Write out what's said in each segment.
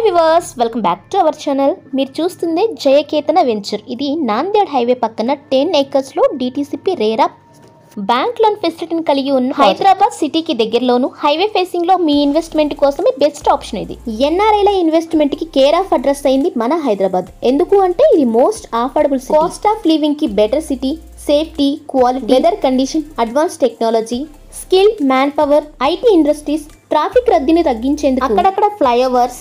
Hi viewers, welcome back to our channel. మీరు చూస్తుంది Jayaketana venture. ఇది నాందేడ్ హైవే పక్కన 10 acres లో డిటిసిపి రేరా బ్యాంక్ లోన్ ఫెసిలిటీని కలిగి ఉన్న హైదరాబాద్ సిటీకి దగ్గరలోను హైవే ఫేసింగ్ లో మీ ఇన్వెస్ట్మెంట్ కోసమే బెస్ట్ ఆప్షన్ ఇది. ఎన్ఆర్ఐల ఇన్వెస్ట్మెంట్ కి కేర్ ఆఫ్ అడ్రస్ అయింది మన హైదరాబాద్. ఎందుకు అంటే ఇది most affordable city, cost of living కి better city, safety, quality, weather condition, advance technology, skill, man power, IT industries, traffic రద్దీని తగ్గించేందుకు అక్కడక్కడ ఫ్లైఓవర్స్,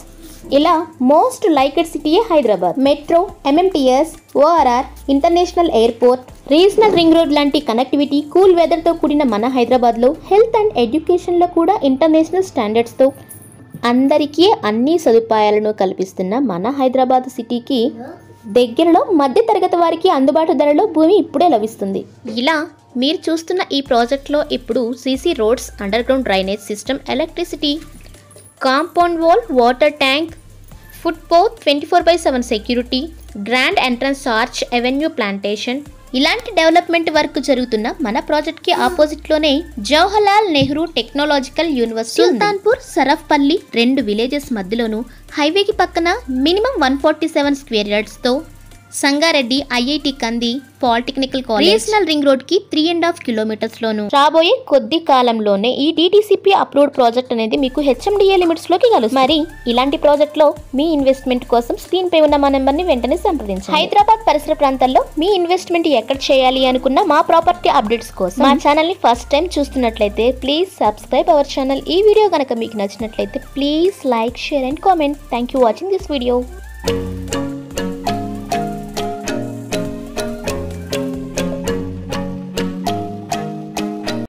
ఇలా మోస్ట్ లైక్డ్ సిటీయే Hyderabad. Metro, MMTS, ORR, international airport, regional ring road లాంటి connectivity, cool వెదర్తో కూడిన మన హైదరాబాద్లో హెల్త్ అండ్ ఎడ్యుకేషన్లో కూడా ఇంటర్నేషనల్ స్టాండర్డ్స్తో అందరికీ అన్ని సదుపాయాలను కల్పిస్తున్న మన హైదరాబాద్ సిటీకి దగ్గరలో మధ్య తరగతి వారికి అందుబాటు ధరలో భూమి ఇప్పుడే లభిస్తుంది. ఇలా మీరు చూస్తున్న ఈ ప్రాజెక్ట్లో ఇప్పుడు CC roads, underground drainage system, electricity, compound wall, water tank, footpath, 24/7 security, grand entrance arch, avenue plantation, ఇలాంటి డెవలప్మెంట్ వర్క్ జరుగుతున్న మన ప్రాజెక్ట్కి ఆపోజిట్లోనే Jawaharlal Nehru technological university, Sultanpur, Sarafpally 2 villages మధ్యలోను హైవేకి పక్కన మినిమం 147 స్క్వేర్ యార్డ్స్తో Sangareddy, IIT Kandi, polytechnical college, regional ring road కి 3.5 kilometers లోను రాబోయే కొద్ది కాలంలోనే ఈ డిటిసిపి అప్రూవ్డ్ ప్రాజెక్ట్ అనేది మీకు హెచ్ఎండిఏ లిమిట్స్ లోకి కలుస్తుంది. మరి ఇలాంటి ప్రాజెక్ట్ లో మీ ఇన్వెస్ట్మెంట్ కోసం స్క్రీన్ పై ఉన్న మా నెంబర్ ని వెంటనే సంప్రదించండి. హైదరాబాద్ పరిసర ప్రాంతాల్లో మీ ఇన్వెస్ట్మెంట్ ఎక్కడ చేయాలి అనుకున్న మా ప్రాపర్టీ అప్డేట్స్ కోసం మా ఛానల్ ని ఫస్ట్ టైం చూస్తున్నట్లయితే ప్లీజ్ సబ్స్క్రైబ్ అవర్ ఛానల్. ఈ వీడియో కనుక మీకు నచ్చినట్లయితే please like, share and comment. Thank you watching this video.